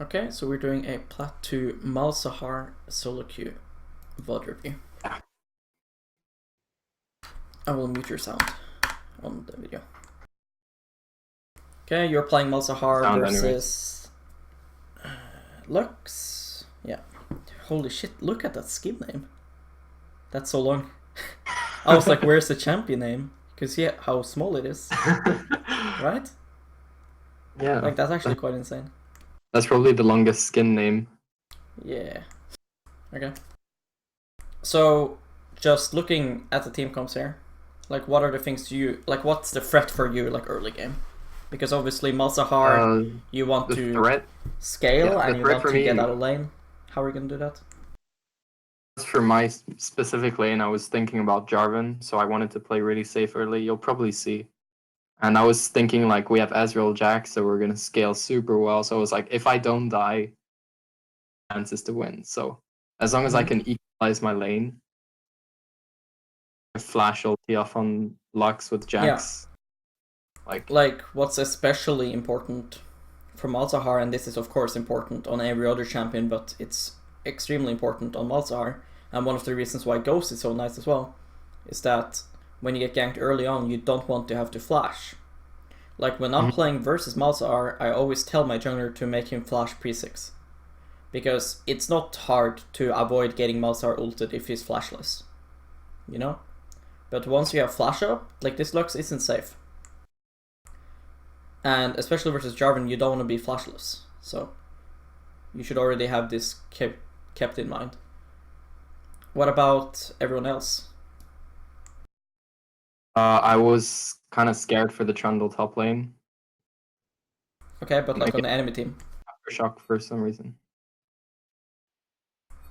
Okay, so we're doing a Plat 2 Malzahar solo queue VOD review. I will mute your sound on the video. Okay, you're playing Malzahar versus Lux. Yeah. Holy shit, look at that skin name. That's so long. I was like, where's the champion name? Because see how small it is. Right? Yeah. Like, that's actually quite insane. That's probably the longest skin name. Yeah. Okay. So, just looking at the team comps here, like, what are the things you, like, what's the threat for you, like, early game? Because obviously, Malzahar, you want to scale and you want to get out of lane. How are you going to do that? For my specific lane, I was thinking about Jarvan, so I wanted to play really safe early. You'll probably see. And I was thinking, like, we have Ezreal Jack, so we're going to scale super well. So I was like, if I don't die, chances to win. So as long as I can equalize my lane, flash ulti off on Lux with Jax. Yeah. Like, what's especially important for Malzahar, and this is of course important on every other champion, but it's extremely important on Malzahar, and one of the reasons why Ghost is so nice as well, is that when you get ganked early on, you don't want to have to flash. Like, when I'm playing versus Malzahar, I always tell my jungler to make him flash pre-6. Because it's not hard to avoid getting Malzahar ulted if he's flashless. You know? But once you have flash up, like, this Lux isn't safe. And especially versus Jarvan, you don't want to be flashless. So you should already have this kept in mind. What about everyone else? I was kind of scared for the Trundle top lane. Okay, but like on the enemy team. Aftershock for some reason.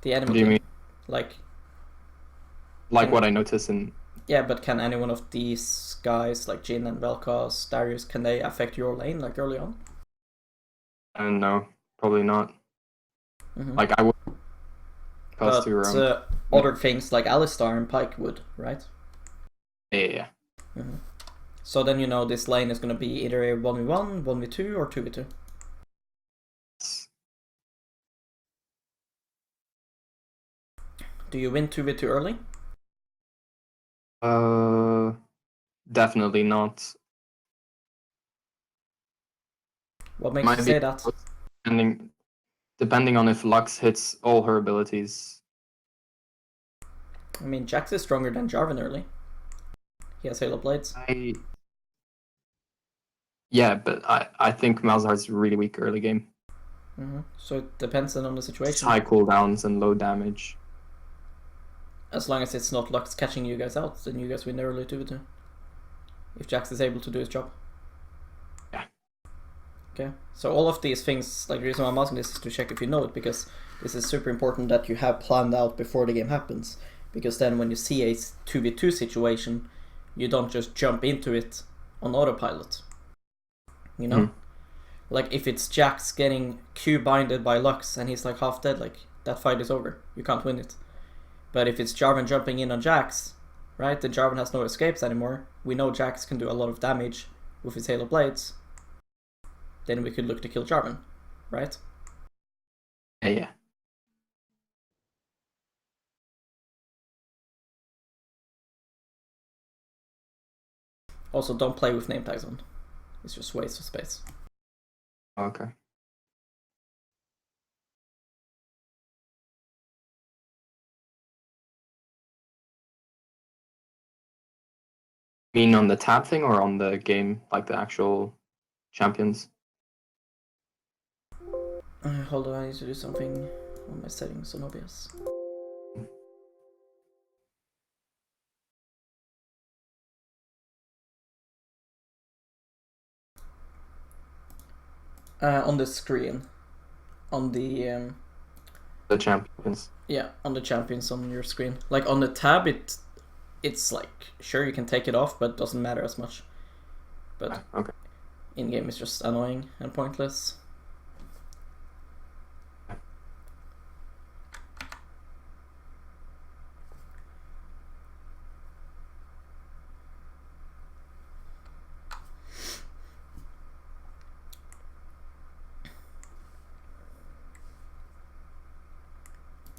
The enemy team. Mean? Like what I noticed in... Yeah, but can any one of these guys, like Jhin and Vel'Koz, Darius, can they affect your lane, like, early on? No, probably not. Like, I would... But other things like Alistar and Pyke would, right? Yeah. So then you know this lane is going to be either a 1v1, 1v2, or 2v2. Do you win 2v2 early? Definitely not. What makes you say that? Depending on if Lux hits all her abilities. I mean, Jax is stronger than Jarvan early. He has Halo Blades. Yeah, but I think Malzahar's really weak early game. So it depends on the situation. It's high cooldowns and low damage. As long as it's not Lux catching you guys out, then you guys win the early 2v2. If Jax is able to do his job. Yeah. Okay, so all of these things, like, the reason why I'm asking this is to check if you know it, because this is super important that you have planned out before the game happens. Because then when you see a 2v2 situation, you don't just jump into it on autopilot. You know? Like, if it's Jax getting Q-binded by Lux and he's like half dead, like, that fight is over. You can't win it. But if it's Jarvan jumping in on Jax, right, then Jarvan has no escapes anymore. We know Jax can do a lot of damage with his Halo Blades. Then we could look to kill Jarvan, right? Yeah. Also, don't play with name tags on. It's just waste of space. Okay. You mean on the tab thing or on the game, like the actual champions? Hold on, I need to do something on my settings on OBS. On the screen. On the champions. Yeah, on the champions on your screen. Like, on the tab, it's like, sure, you can take it off, but it doesn't matter as much. But okay. In-game is just annoying and pointless.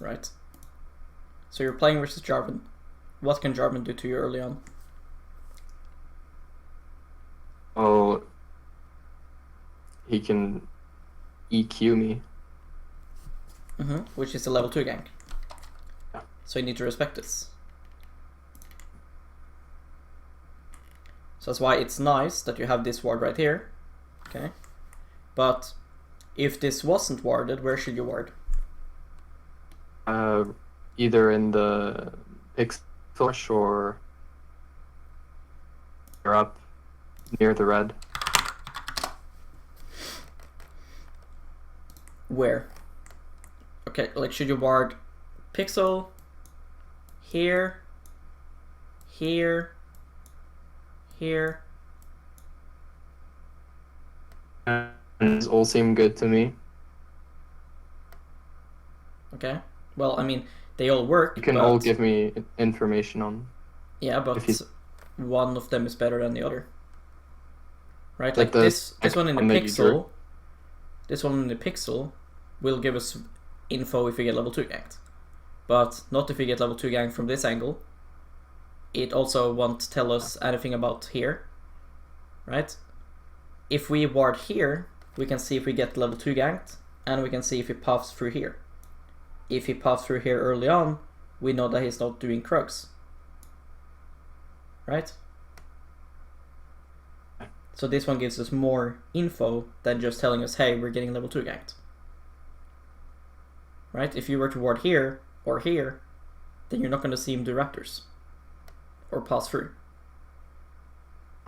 right? So you're playing versus Jarvan. What can Jarvan do to you early on? Oh, he can EQ me. Which is a level 2 gank. Yeah. So you need to respect this. So that's why it's nice that you have this ward right here. Okay. But if this wasn't warded, where should you ward? Either in the pixel or you're up near the red. Where? Okay, like should you ward pixel, here, here, here? And these all seem good to me. Okay. Well, I mean, they all work. You can all give me information on. Yeah, but one of them is better than the other. Right? Like this one in the pixel. This one in the pixel will give us info if we get level 2 ganked. But not if we get level 2 ganked from this angle. It also won't tell us anything about here. Right? If we ward here, we can see if we get level 2 ganked, and we can see if he puffs through here. If he puffs through here early on, we know that he's not doing Krugs. Right? So this one gives us more info than just telling us, hey, we're getting level 2 ganked. Right? If you were to ward here or here, then you're not going to see him do Raptors or pass through.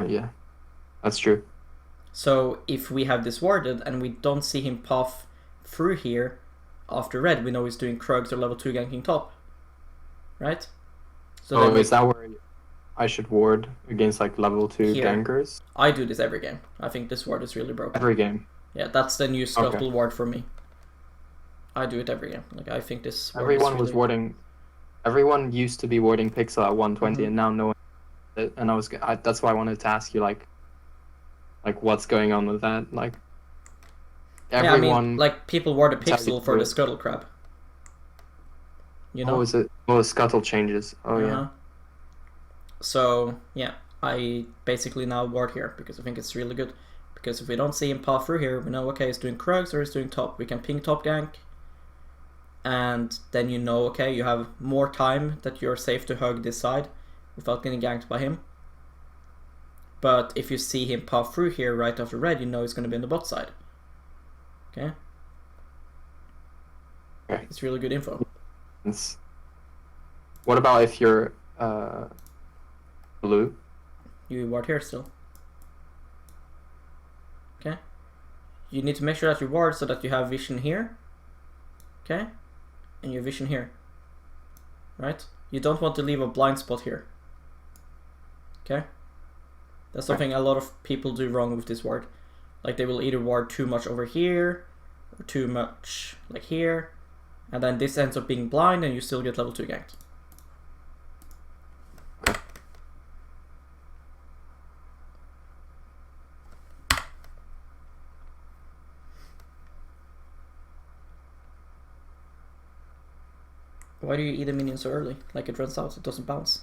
Yeah, that's true. So if we have this warded and we don't see him puff through here after red, we know he's doing Krugs or level 2 ganking top. Right? So is that where I should ward against like level 2 here. gankers? I do this every game. I think this ward is really broken. Every game? Yeah, that's the new scuttle ward for me. I do it every game. Like I think this ward Everyone is was warding. Everyone used to be warding pixel at 120 and now no one. And that's why I wanted to ask you like what's going on with that? Like everyone. Yeah, I mean, like people ward a pixel for the scuttle crab. You know? Oh, is it? Oh, the scuttle changes. Oh yeah. So yeah, I basically now ward here because I think it's really good. Because if we don't see him pass through here, we know okay, he's doing Krugs or he's doing top. We can ping top gank. And then you know, okay, you have more time that you're safe to hug this side without getting ganked by him. But if you see him pass through here right after red, you know he's going to be on the bot side. Okay? Okay. It's really good info. What about if you're blue? You ward here still. Okay? You need to make sure that you ward so that you have vision here. Okay? And your vision here. Right? You don't want to leave a blind spot here. Okay? That's something a lot of people do wrong with this ward. Like they will either ward too much over here, or too much like here, and then this ends up being blind and you still get level 2 ganked. Why do you eat a minion so early? Like it runs out, it doesn't bounce.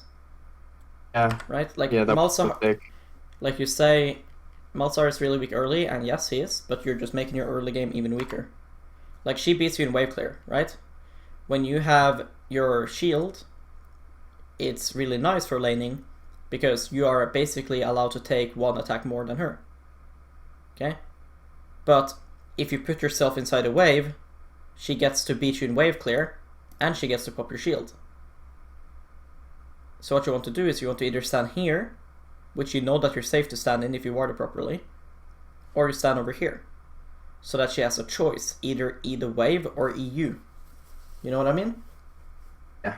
Yeah. Right? Like yeah, Malzahar, like you say, Malzahar is really weak early, and yes he is, but you're just making your early game even weaker. Like she beats you in wave clear, right? When you have your shield, it's really nice for laning, because you are basically allowed to take one attack more than her. Okay? But if you put yourself inside a wave, she gets to beat you in wave clear, and she gets to pop your shield. So what you want to do is you want to either stand here, which you know that you're safe to stand in if you ward it properly, or you stand over here, so that she has a choice, either E the wave or EU. You know what I mean? Yeah.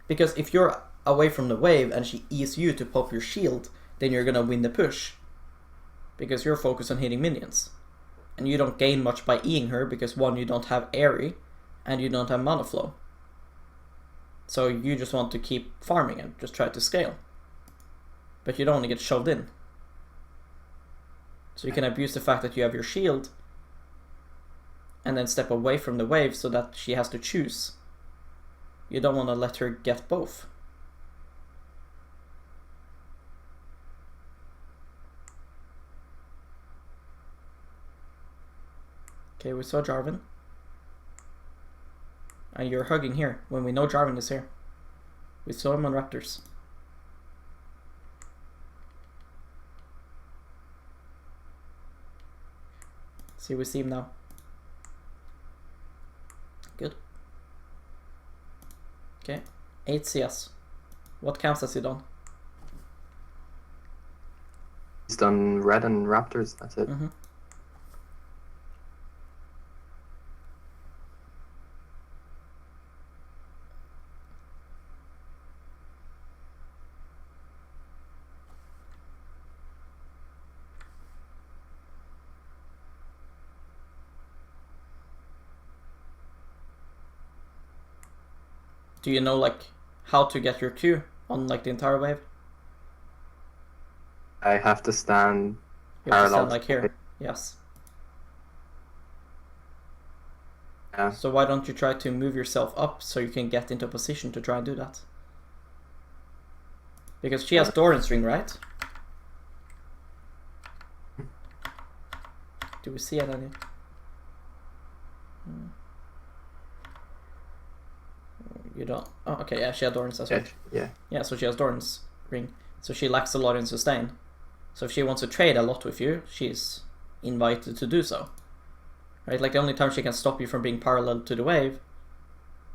Because if you're away from the wave and she E's you to pop your shield, then you're gonna win the push. Because you're focused on hitting minions. And you don't gain much by E'ing her, because one, you don't have Airy, and you don't have mana flow. So you just want to keep farming and just try to scale. But you don't want to get shoved in. So you can abuse the fact that you have your shield and then step away from the wave so that she has to choose You don't want to let her get both. Okay, we saw Jarvan. And you're hugging here when we know Jarvan is here. We saw him on Raptors. See, we see him now. Good. Okay, 8 CS. What camps has he done? He's done red and Raptors, that's it. Mm-hmm. Do you know like how to get your Q on like the entire wave? I have to stand You have to parallel. stand like here. Yes. Yeah. So why don't you try to move yourself up so you can get into a position to try and do that? Because she has Doran's ring, right? Do we see it any? You don't. Oh, okay, yeah, she has Doran's as well. Yeah. Yeah, so she has Doran's ring. So she lacks a lot in sustain. So if she wants to trade a lot with you, she's invited to do so. Right? Like the only time she can stop you from being parallel to the wave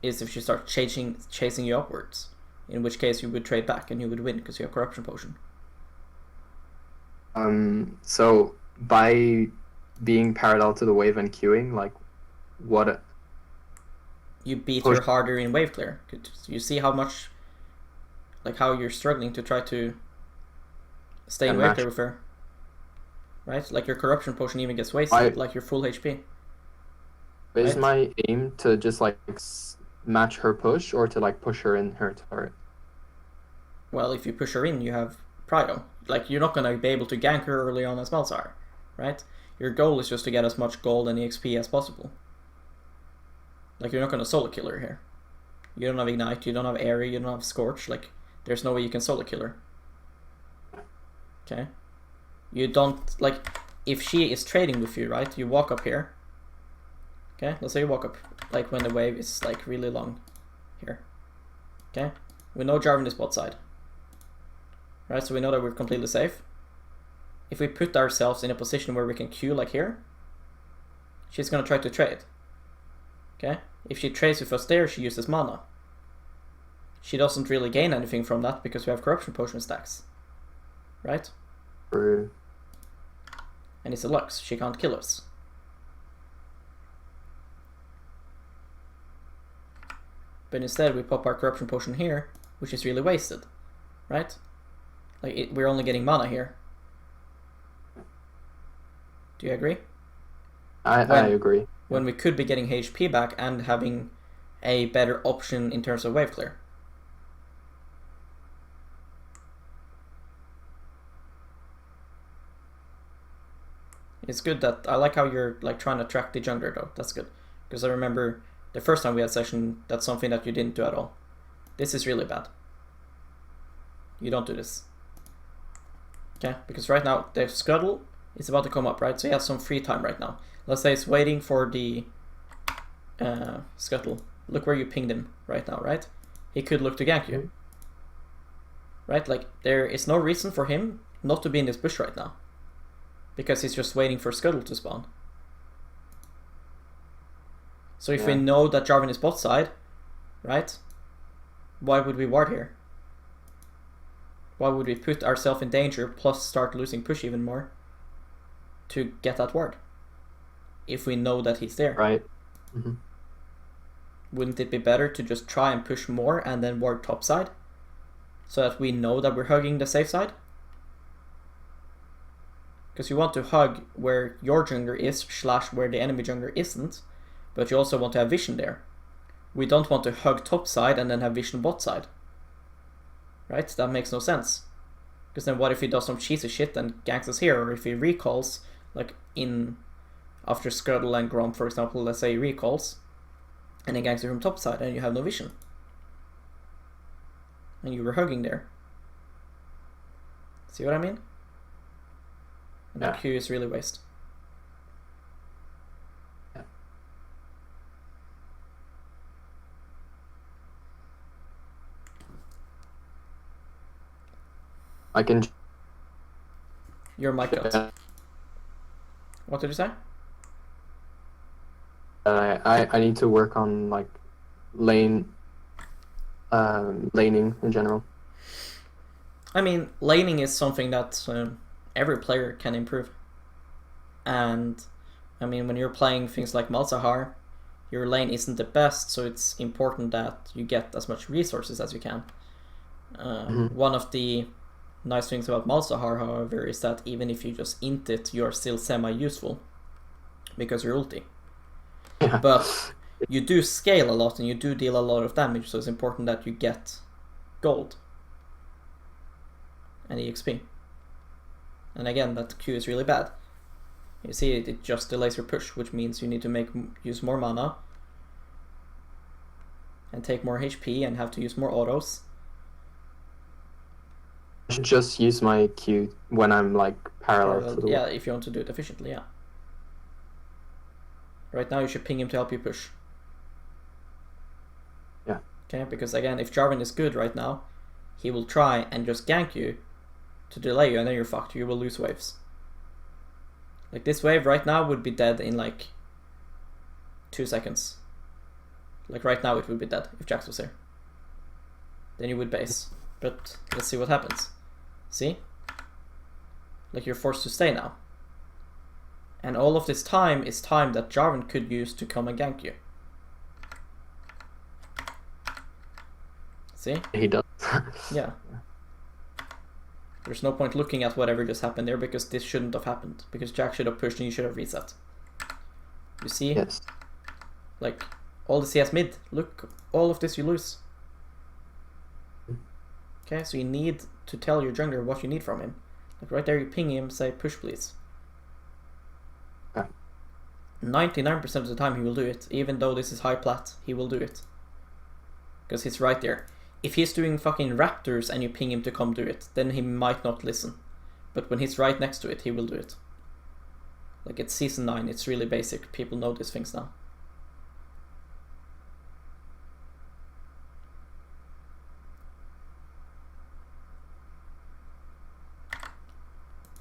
is if she starts chasing you upwards. In which case you would trade back and you would win because you have Corruption Potion. So by being parallel to the wave and queuing, like what? You beat her harder in wave clear. You see how much, like how you're struggling to try to stay in wave clear with her. Right? Like your Corruption Potion even gets wasted, like your full HP. Is my aim to just like match her push or to like push her in her turret? Well, if you push her in, you have Prio. Like you're not gonna be able to gank her early on as Malzahar, right? Your goal is just to get as much gold and EXP as possible. Like you're not gonna solo kill her here. You don't have Ignite, you don't have Airy, you don't have Scorch. Like there's no way you can solo kill her. Okay. You don't like if she is trading with you, right? You walk up here. Okay, let's say you walk up like when the wave is like really long here. Okay, we know Jarvan is bot side. Right, so we know that we're completely safe. If we put ourselves in a position where we can queue like here, she's gonna try to trade. Okay, if she trades with us there, she uses mana. She doesn't really gain anything from that because we have Corruption Potion stacks. Right? True. And it's a Lux, she can't kill us. But instead we pop our Corruption Potion here, which is really wasted. Right? Like we're only getting mana here. Do you agree? I agree. When we could be getting HP back and having a better option in terms of wave clear. It's good that I like how you're like trying to track the jungler though. That's good. Because I remember the first time we had session, that's something that you didn't do at all. This is really bad. You don't do this. Okay, because right now the Scuttle is about to come up, right? So he has some free time right now. Let's say it's waiting for the Scuttle. Look where you pinged him right now, right? He could look to gank you. Right? Like, there is no reason for him not to be in this bush right now. Because he's just waiting for Scuttle to spawn. So if we know that Jarvan is bot side, right? Why would we ward here? Why would we put ourselves in danger plus start losing push even more to get that ward? If we know that he's there. Right. Wouldn't it be better to just try and push more and then ward top side? So that we know that we're hugging the safe side? Because you want to hug where your jungler is / where the enemy jungler isn't, but you also want to have vision there. We don't want to hug top side and then have vision bot side. Right? That makes no sense. Because then what if he does some cheesy shit and ganks us here, or if he recalls, like in after Scuttle and Grom, for example, let's say he recalls, and he ganks you from top side and you have no vision. and you were hugging there. See what I mean? And Yeah. the Q is really waste. Yeah. I can. Your mic cut. What did you say? I need to work on like laning in general. I mean, laning is something that every player can improve. And I mean, when you're playing things like Malzahar, your lane isn't the best, so it's important that you get as much resources as you can. One of the nice things about Malzahar, however, is that even if you just int it, you're still semi-useful because you're ulti. Yeah. But you do scale a lot and you do deal a lot of damage, so it's important that you get gold and EXP. And again, that Q is really bad. You see, it just delays your push, which means you need to use more mana and take more HP and have to use more autos. I should just use my Q when I'm like parallel to the wall. Yeah, if you want to do it efficiently, yeah. Right now you should ping him to help you push. Yeah. Okay, because again, if Jarvan is good right now, he will try and just gank you to delay you, and then you're fucked. You will lose waves. Like this wave right now would be dead in like 2 seconds. Like right now it would be dead if Jax was here. Then you would base. But let's see what happens. See? Like you're forced to stay now. And all of this time is time that Jarvan could use to come and gank you. See? He does. Yeah. There's no point looking at whatever just happened there because this shouldn't have happened. Because Jack should have pushed and you should have reset. You see? Yes. Like, all the CS mid. Look, all of this you lose. Okay, so you need to tell your jungler what you need from him. Like right there you ping him, say push please. 99% of the time he will do it. Even though this is high plat, he will do it. Because he's right there. If he's doing fucking raptors and you ping him to come do it, then he might not listen. But when he's right next to it, he will do it. Like it's season 9, it's really basic. People know these things now.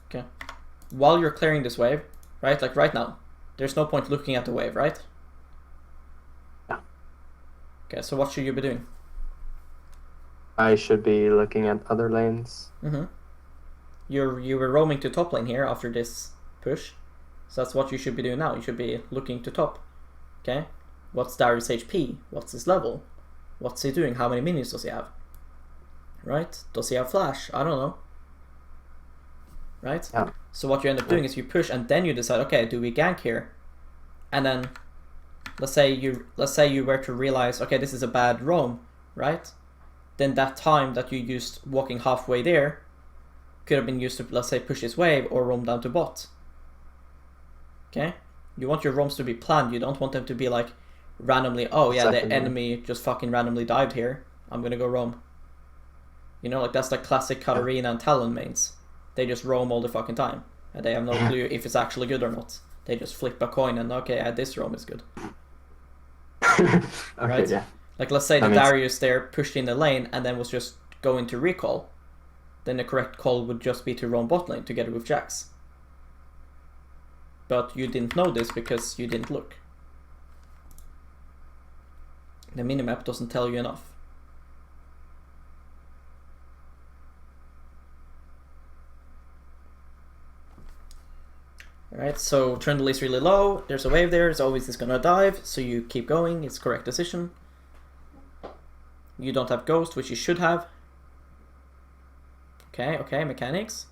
Okay. While you're clearing this wave, right, like right now, there's no point looking at the wave, right? Yeah. Okay, so what should you be doing? I should be looking at other lanes. You were roaming to top lane here after this push, so that's what you should be doing now. You should be looking to top. Okay, what's Darius' HP? What's his level? What's he doing? How many minions does he have? Right? Does he have flash? I don't know. Right? Yeah. So what you end up doing is you push and then you decide, okay, do we gank here? And then let's say you were to realize, okay, this is a bad roam, right? Then that time that you used walking halfway there could have been used to, let's say, push this wave or roam down to bot. Okay? You want your roams to be planned. You don't want them to be like randomly, oh yeah, the enemy just fucking randomly dived here. I'm gonna go roam. You know, like that's like classic Katarina and Talon mains. They just roam all the fucking time. And they have no clue if it's actually good or not. They just flip a coin and okay, this roam is good. Okay, right? Yeah. Like let's say that Darius there pushed in the lane and then was just going to recall. Then the correct call would just be to roam bot lane together with Jax. But you didn't know this because you didn't look. The minimap doesn't tell you enough. Alright, so Trundle is really low, there's a wave there, it's always gonna dive, so you keep going, it's correct decision. You don't have Ghost, which you should have. Okay, mechanics.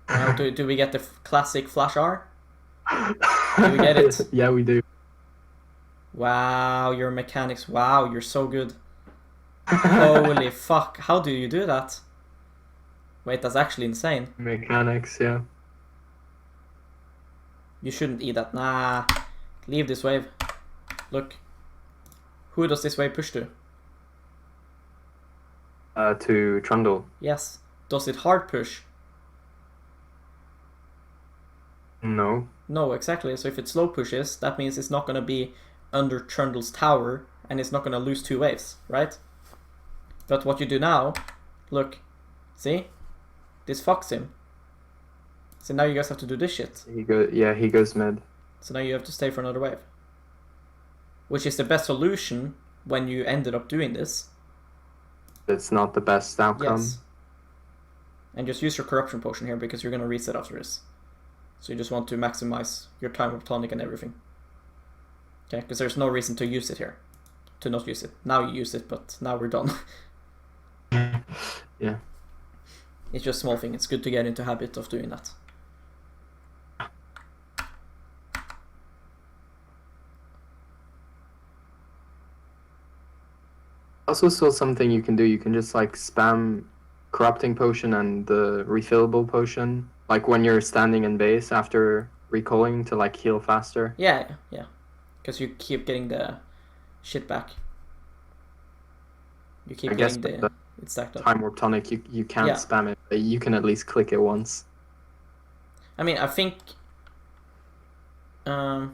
Now, do we get the classic Flash R? Do we get it? Yeah, we do. Wow, your mechanics, wow, you're so good. Holy fuck, how do you do that? Wait, that's actually insane. Mechanics, yeah. You shouldn't eat that. Nah, leave this wave. Look. Who does this wave push to? To Trundle. Yes. Does it hard push? No. No, exactly. So if it slow pushes, that means it's not going to be under Trundle's tower, and it's not going to lose 2 waves, right? But what you do now, look, see? This fucks him. So now you guys have to do this shit. He goes mid. So now you have to stay for another wave. Which is the best solution when you ended up doing this. It's not the best outcome. Yes. And just use your corruption potion here because you're going to reset after this. So you just want to maximize your time of tonic and everything. Okay, because there's no reason to use it here. To not use it. Now you use it, but now we're done. Yeah. It's just a small thing. It's good to get into habit of doing that. Also saw something you can do. You can just like spam corrupting potion and the refillable potion, like when you're standing in base after recalling to like heal faster. Yeah. Because you keep getting the shit back. You keep getting the it's stacked up. Time warp tonic, you can't Yeah. spam it, but you can at least click it once. I mean, I think I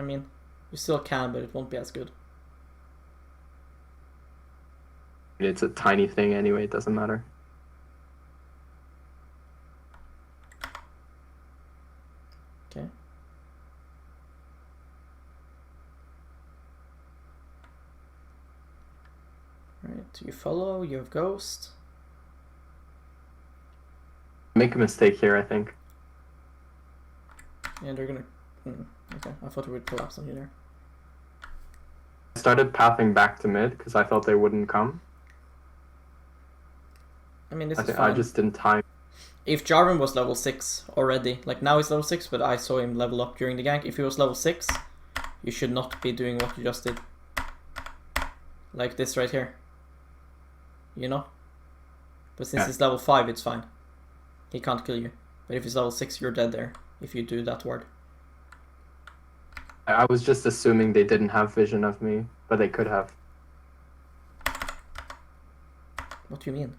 mean, you still can, but it won't be as good. It's a tiny thing anyway, it doesn't matter. Okay. Right, you follow, you have ghost. Make a mistake here, I think. And they're gonna okay, I thought we would collapse on you there. I started pathing back to mid because I thought they wouldn't come. I mean, this I is think fine. I just didn't time. If Jarvan was level 6 already, like now he's level 6, but I saw him level up during the gank. If he was level 6, you should not be doing what you just did. Like this right here. You know? But since he's level 5, it's fine. He can't kill you. But if he's level 6, you're dead there. If you do that word. I was just assuming they didn't have vision of me, but they could have. What do you mean?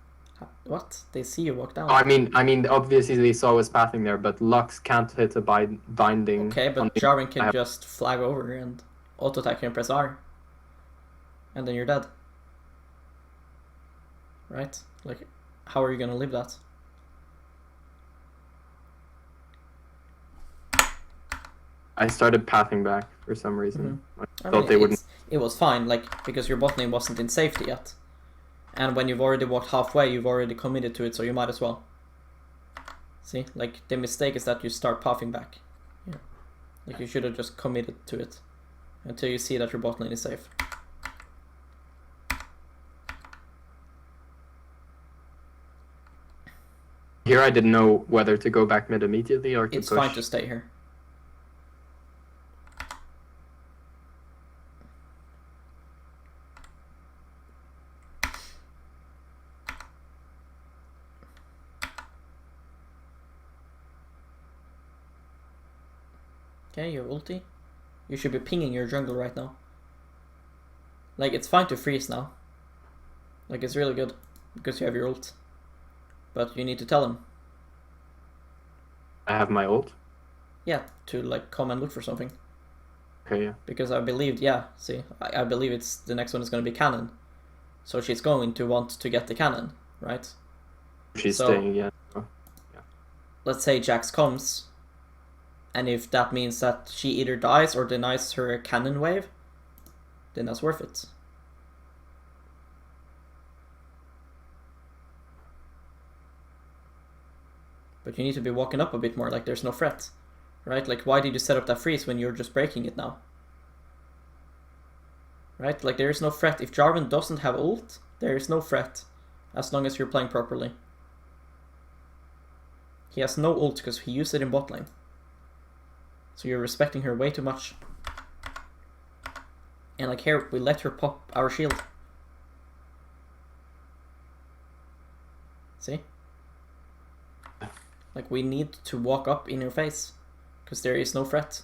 What? They see you walk down. Oh, I mean, obviously they saw I was pathing there, but Lux can't hit a binding. Okay, but Jarvan can just flag over and auto attack you and press R. And then you're dead. Right? Like, how are you gonna live that? I started pathing back for some reason. I thought mean, they wouldn't. It was fine, like, because your bot lane wasn't in safety yet. And when you've already walked halfway, you've already committed to it, so you might as well. See? Like, the mistake is that you start pathing back. Yeah. Like, you should have just committed to it. Until you see that your bot lane is safe. Here I didn't know whether to go back mid immediately or to It's push. fine to stay here. Okay, you have ulti. You should be pinging your jungle right now. Like, it's fine to freeze now. Like, it's really good. Because you have your ult. But you need to tell him. I have my ult. Yeah, to, like, come and look for something. Okay, yeah. Because I believed, yeah, see, I believe it's the next one is going to be cannon. So she's going to want to get the cannon, right? She's staying, yeah. Oh, yeah. Let's say Jax comes. And if that means that she either dies or denies her cannon wave, then that's worth it. But you need to be walking up a bit more, like there's no threat. Right? Like, why did you set up that freeze when you're just breaking it now? Right? Like, there is no threat. If Jarvan doesn't have ult, there is no threat. As long as you're playing properly. He has no ult because he used it in bot lane. So you're respecting her way too much. And like here, we let her pop our shield. See? Like, we need to walk up in your face. Because there is no threat.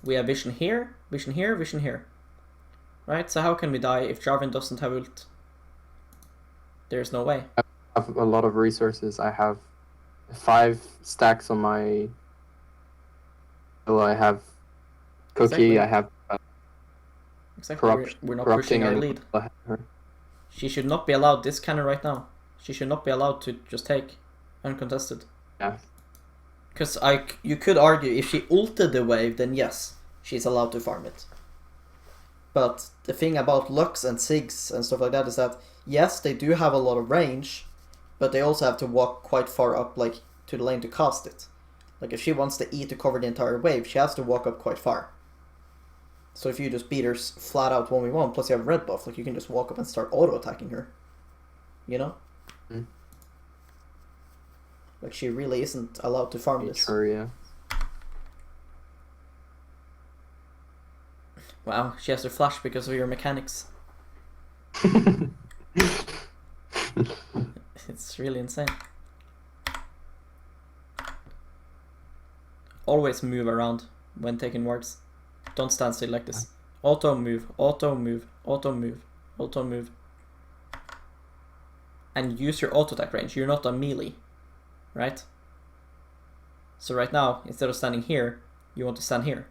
We have vision here, vision here, vision here. Right? So how can we die if Jarvan doesn't have ult? There's no way. I have a lot of resources. I have 5 stacks on my. Well, I have Cookie. Exactly. I have Exactly. We're not pushing our lead. She should not be allowed this cannon right now. She should not be allowed to just take uncontested. Yeah. Because you could argue if she ulted the wave, then yes, she's allowed to farm it. But the thing about Lux and Sigs and stuff like that is that yes, they do have a lot of range, but they also have to walk quite far up, like to the lane to cast it. Like if she wants the E to cover the entire wave, she has to walk up quite far. So if you just beat her flat out 1v1, plus you have red buff, like you can just walk up and start auto-attacking her. You know? Mm. Like she really isn't allowed to farm this. Sure, yeah. Wow, she has to flash because of your mechanics. It's really insane. Always move around when taking wards. Don't stand still like this. Auto move, auto move, auto move, auto move. And use your auto attack range. You're not a melee, right? So right now, instead of standing here, you want to stand here.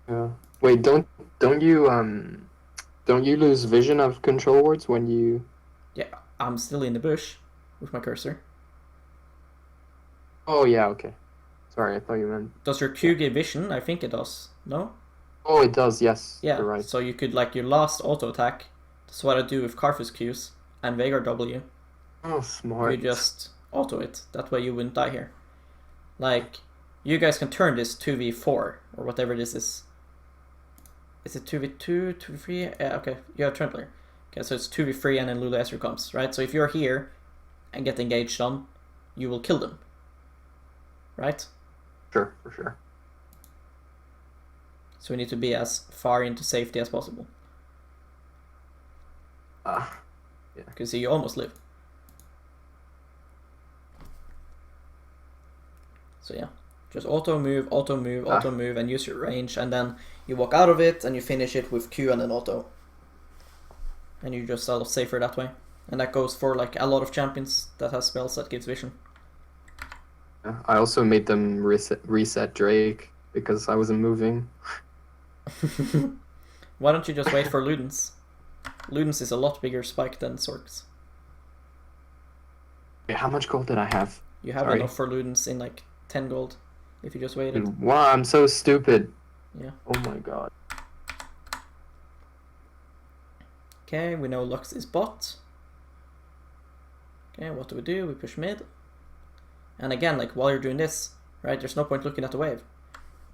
Yeah. Wait, don't you lose vision of control wards when you? Yeah, I'm still in the bush with my cursor. Oh yeah, okay. Sorry, I thought you meant. Does your Q give vision? I think it does. No? Oh, it does. Yes. Yeah. You're right. So you could like your last auto attack. That's what I do with Karthus Qs and Veigar W. Oh, smart. You just auto it. That way you wouldn't die here. Like, you guys can turn this 2v4 or whatever this is. Is it 2v2, 2v3? Yeah, okay. You have turn player. Okay, so it's 2v3 and then Lulu Ezreal comes, right? So if you're here and get engaged on, you will kill them. Right? Sure, for sure. So we need to be as far into safety as possible. Yeah. Because you almost live. So yeah, just auto move, and use your range, and then you walk out of it and you finish it with Q and then auto. And you just sort of safer that way. And that goes for like a lot of champions that has spells that gives vision. I also made them reset Drake because I wasn't moving. Why don't you just wait for Ludens? Ludens is a lot bigger spike than Sorks. Wait, how much gold did I have? You have enough for Ludens in like 10 gold if you just waited. Wow, I'm so stupid. Yeah. Oh my god. Okay, we know Lux is bot. Okay, what do? We push mid. And again, like while you're doing this, right, there's no point looking at the wave.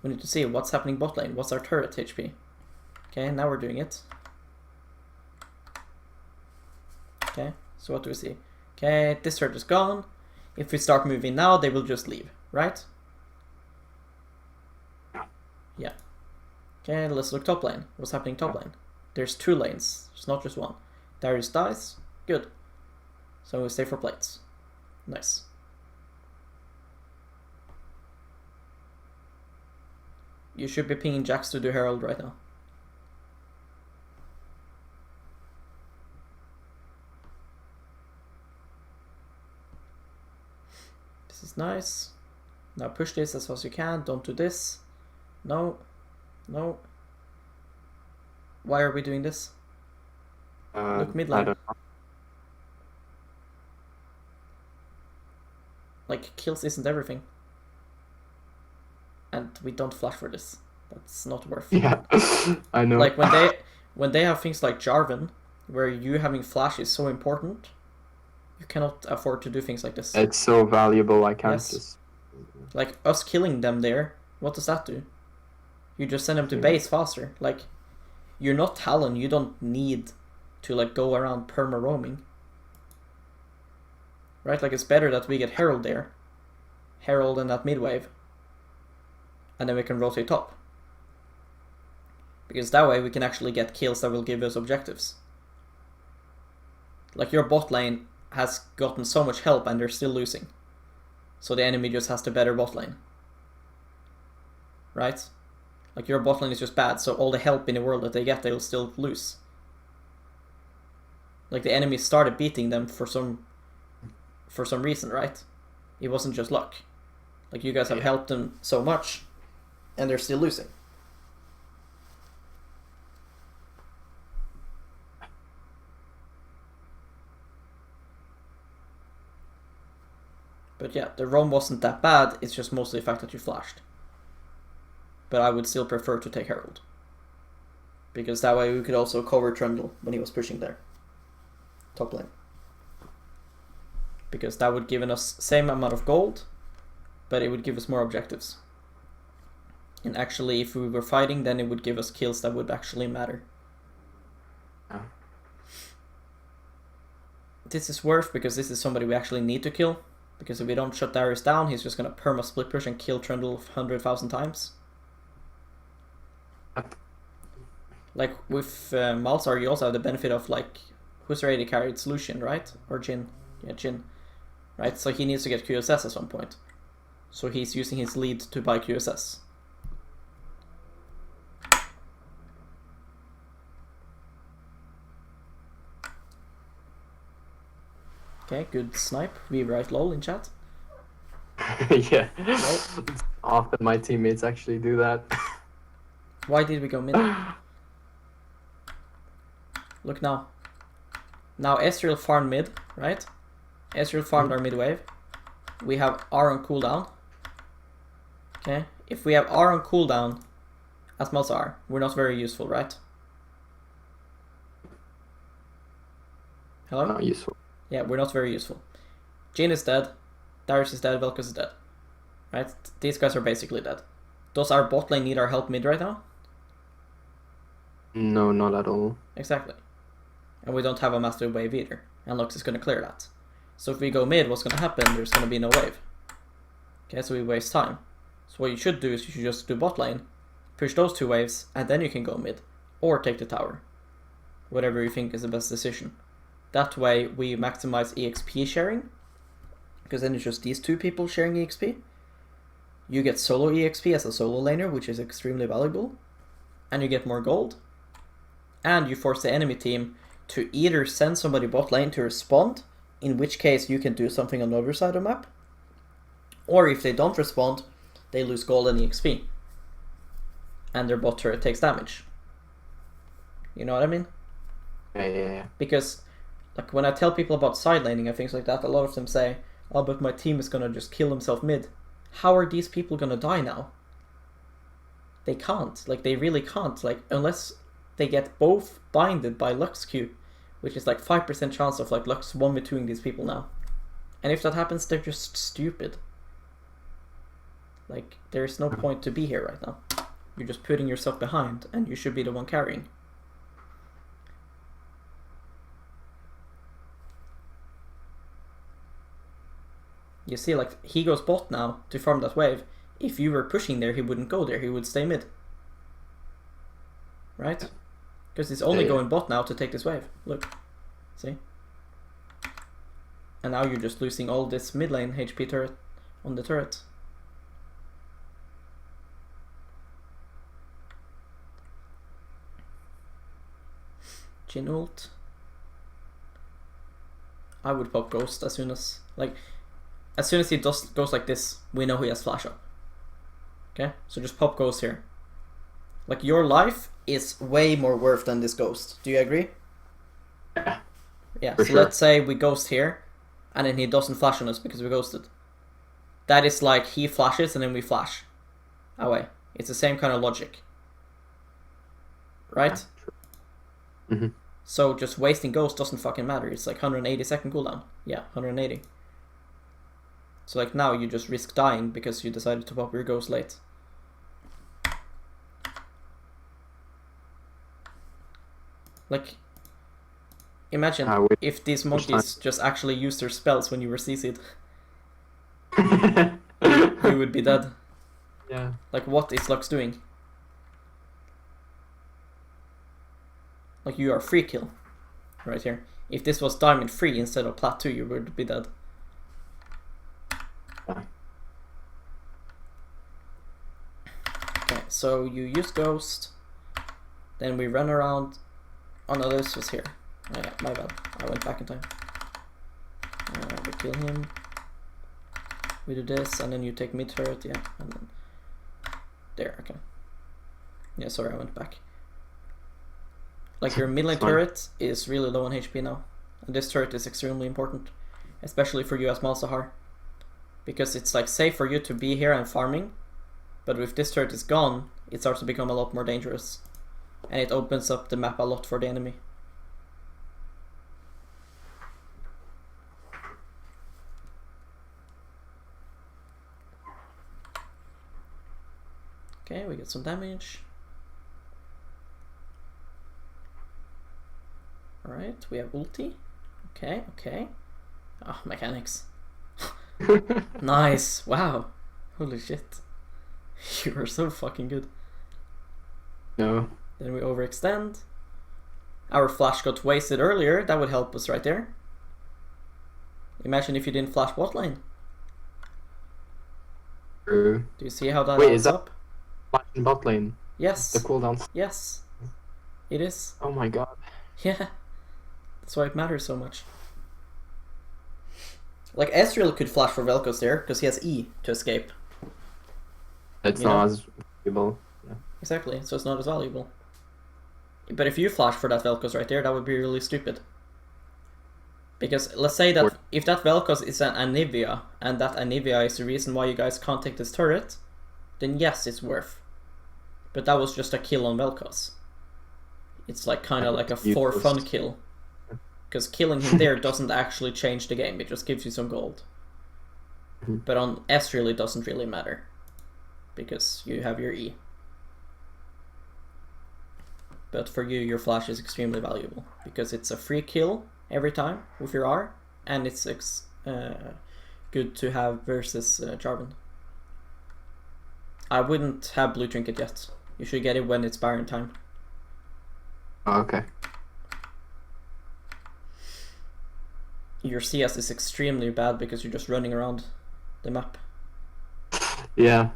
We need to see what's happening bot lane. What's our turret HP? Okay, now we're doing it. Okay, so what do we see? Okay, this turret is gone. If we start moving now, they will just leave, right? Yeah. Okay, let's look top lane. What's happening top lane? There's 2 lanes. It's not just one. Darius dies. Good. So we stay for plates. Nice. You should be pinging Jax to do Herald right now. This is nice. Now push this as fast as you can. Don't do this. No. No. Why are we doing this? Look mid lane. Like, kills isn't everything. And we don't flash for this. That's not worth it. Yeah, I know. Like, when they have things like Jarvan, where you having flash is so important, you cannot afford to do things like this. It's so valuable, I can't just... Like, us killing them there, what does that do? You just send them to base faster. Like, you're not Talon, you don't need to, like, go around perma-roaming. Right? Like, it's better that we get Herald there. Herald and that mid-wave. And then we can rotate top. Because that way we can actually get kills that will give us objectives. Like, your bot lane has gotten so much help and they're still losing. So the enemy just has the better bot lane. Right? Like your bot lane is just bad, so all the help in the world that they get, they'll still lose. Like the enemy started beating them for some reason, right? It wasn't just luck. Like you guys have helped them so much, and they're still losing. But yeah, the roam wasn't that bad, it's just mostly the fact that you flashed. But I would still prefer to take Herald. Because that way we could also cover Trundle when he was pushing there. Top lane. Because that would give us same amount of gold, but it would give us more objectives. And actually, if we were fighting, then it would give us kills that would actually matter. Oh. This is worth because this is somebody we actually need to kill. Because if we don't shut Darius down, he's just going to perma split push and kill Trundle 100,000 times. Like with Malzahar, you also have the benefit of like, who's already carried Lucian, right? Or Jhin. Yeah, Jhin. Right, so he needs to get QSS at some point. So he's using his lead to buy QSS. Okay, good snipe. We write lol in chat. Yeah. Often my teammates actually do that. Why did we go mid? Look now. Now Ezreal farmed mid, right? Ezreal farmed our mid wave. We have R on cooldown. Okay, if we have R on cooldown as Malzahar, we're not very useful, right? Hello? Not useful. Yeah, we're not very useful. Jhin is dead. Darius is dead. Vel'Koz is dead. Right? These guys are basically dead. Does our bot lane need our help mid right now? No, not at all. Exactly. And we don't have a master wave either. And Lux is going to clear that. So if we go mid, what's going to happen? There's going to be no wave. Okay, so we waste time. So what you should do is you should just do bot lane, push those 2 waves, and then you can go mid. Or take the tower. Whatever you think is the best decision. That way we maximize EXP sharing. Because then it's just these 2 people sharing EXP. You get solo EXP as a solo laner, which is extremely valuable. And you get more gold. And you force the enemy team to either send somebody bot lane to respond, in which case you can do something on the other side of the map. Or if they don't respond, they lose gold and EXP. And their bot turret takes damage. You know what I mean? Yeah. Because like when I tell people about side laning and things like that, a lot of them say, oh, but my team is gonna just kill himself mid. How are these people gonna die now? They can't. Like, they really can't. Like, unless they get both binded by Lux Q, which is like 5% chance of like Lux 1v2ing these people now. And if that happens, they're just stupid. Like, there's no point to be here right now. You're just putting yourself behind, and you should be the one carrying. You see, like, he goes bot now to farm that wave. If you were pushing there, he wouldn't go there. He would stay mid. Right? Because he's only going bot now to take this wave. Look. See? And now you're just losing all this mid lane HP turret on the turret. Jhin ult. I would pop Ghost as soon as... Like, as soon as he goes like this, we know he has flash up. Okay? So just pop Ghost here. Like, your life is way more worth than this Ghost. Do you agree? Yeah, so sure. Let's say we Ghost here, and then he doesn't flash on us because we ghosted. That is like, he flashes and then we flash away. It's the same kind of logic. Right? Mm-hmm. So just wasting Ghost doesn't fucking matter. It's like 180 second cooldown. Yeah, 180. So like now you just risk dying because you decided to pop your Ghost late. Like, imagine if these monkeys just actually used their spells when you were CC'd. You would be dead. Yeah. Like, what is Lux doing? Like, you are free kill. Right here. If this was diamond 3 instead of plat 2, you would be dead. Okay, so you use Ghost, then we run around. Oh no, this was here. Yeah, my bad. I went back in time. We kill him. We do this, and then you take mid turret, yeah, and then there. Okay. Yeah, sorry, I went back. Like your mid lane turret is really low on HP now, and this turret is extremely important, especially for you as Malzahar, because it's like safe for you to be here and farming, but if this turret is gone, it starts to become a lot more dangerous, and it opens up the map a lot for the enemy. Okay, we get some damage. Alright, we have ulti. Okay, okay. Oh, mechanics. Nice, wow. Holy shit. You are so fucking good. No. Then we overextend. Our flash got wasted earlier, that would help us right there. Imagine if you didn't flash bot lane. True. Do you see how that Wait, adds is that up? flashing bot lane? Yes. The cooldowns? Yes. It is. Oh my god. Yeah. That's why it matters so much. Like Ezreal could flash for Vel'Koz there, because he has E to escape. It's not as valuable. Yeah. Exactly, so it's not as valuable. But if you flash for that Vel'Koz right there, that would be really stupid. Because let's say that if that Vel'Koz is an Anivia, and that Anivia is the reason why you guys can't take this turret, then yes, it's worth. But that was just a kill on Vel'Koz. It's like kind of like a for fun kill. Because killing him there doesn't actually change the game, it just gives you some gold. But on Ezreal it doesn't really matter, because you have your E. But for you, your flash is extremely valuable, because it's a free kill every time with your R, and it's good to have versus Jarvan. I wouldn't have Blue Trinket yet. You should get it when it's Baron time. Oh, okay. Your CS is extremely bad because you're just running around the map. Yeah.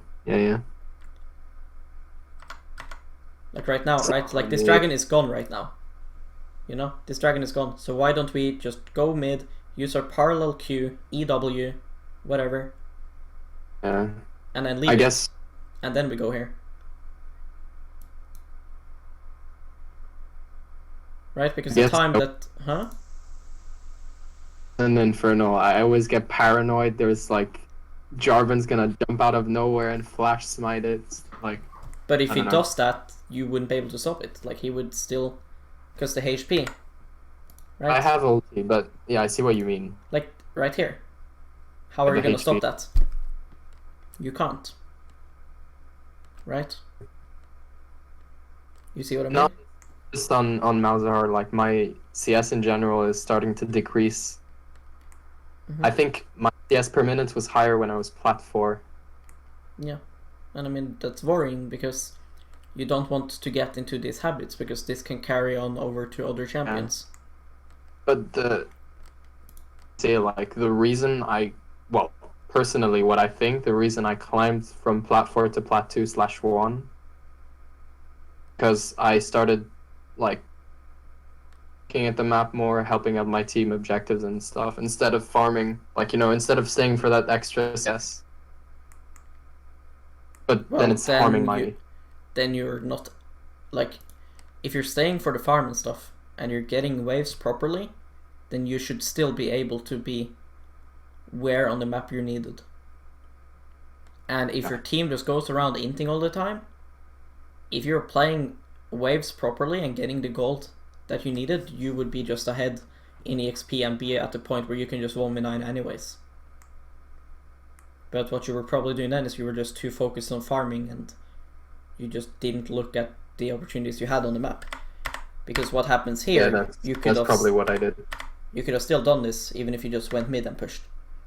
Like right now, right? Like this dragon is gone right now. You know, this dragon is gone. So why don't we just go mid, use our parallel Q, EW, whatever. Yeah. And then leave I it. guess. And then we go here. Right? Because the time that... Huh? In Inferno, I always get paranoid. There's like Jarvan's gonna jump out of nowhere and flash smite it. Like, but if he does that, you wouldn't be able to stop it. Like he would still, because the HP. Right? I have ulti, but yeah, I see what you mean. Like right here. How are you gonna stop that? You can't. Right? You see what I mean? Not just on Malzahar. Like my CS in general is starting to decrease. I think my CS per minute was higher when I was plat 4. Yeah, and I mean that's worrying because you don't want to get into these habits because this can carry on over to other champions. Yeah. But the reason personally what I think the reason I climbed from plat 4 to plat 2/1 because I started like looking at the map more, helping out my team objectives and stuff, instead of farming, like, instead of staying for that extra CS. But then it's harming my... Then you're not... Like, if you're staying for the farm and stuff, and you're getting waves properly, then you should still be able to be where on the map you're needed. And if your team just goes around inting all the time, if you're playing waves properly and getting the gold that you needed, you would be just ahead in EXP and be at the point where you can just 1v9 anyways. But what you were probably doing then is you were just too focused on farming and you just didn't look at the opportunities you had on the map. Because what happens here, that's probably what I did. You could have still done this even if you just went mid and pushed.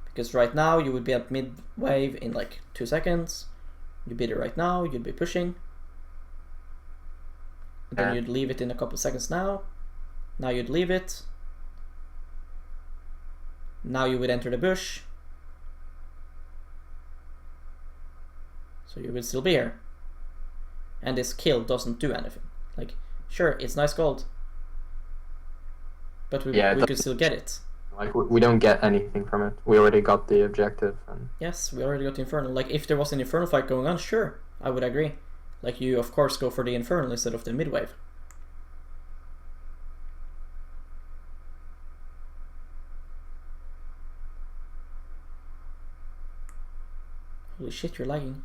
Because right now you would be at mid wave in like 2 seconds. You'd be there right now, you'd be pushing. Then you'd leave it in a couple seconds now. Now you'd leave it. Now you would enter the bush. So you would still be here. and this kill doesn't do anything. Like, sure, it's nice gold, but we could still get it. Like, we don't get anything from it. We already got the objective. And... Yes, we already got the Infernal. Like, if there was an Infernal fight going on, sure, I would agree. Like, you, of course, go for the Infernal instead of the mid-wave. Holy shit, you're lagging.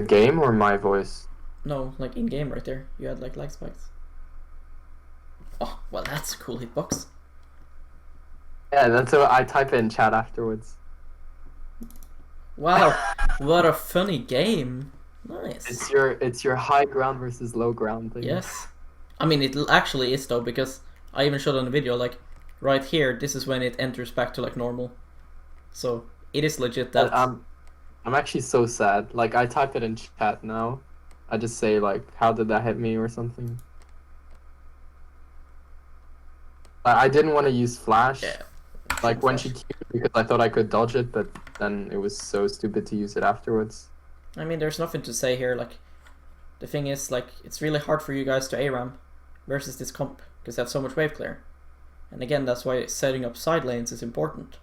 Game or my voice? No, like in-game right there. You had like lag spikes. Oh, well that's a cool hitbox. Yeah, that's what I type in chat afterwards. Wow, what a funny game. Nice. It's your high ground versus low ground thing. Yes. I mean, it actually is though, because I even showed on the video, like, right here, this is when it enters back to like normal. So, it is legit that... I'm actually so sad. Like, I type it in chat now. I just say, like, how did that hit me or something. I didn't want to use flash. Yeah. Like, when she queued, because I thought I could dodge it, but then it was so stupid to use it afterwards. I mean, there's nothing to say here. Like, the thing is, like, it's really hard for you guys to ARAM versus this comp, because they have so much wave clear. And again, that's why setting up side lanes is important.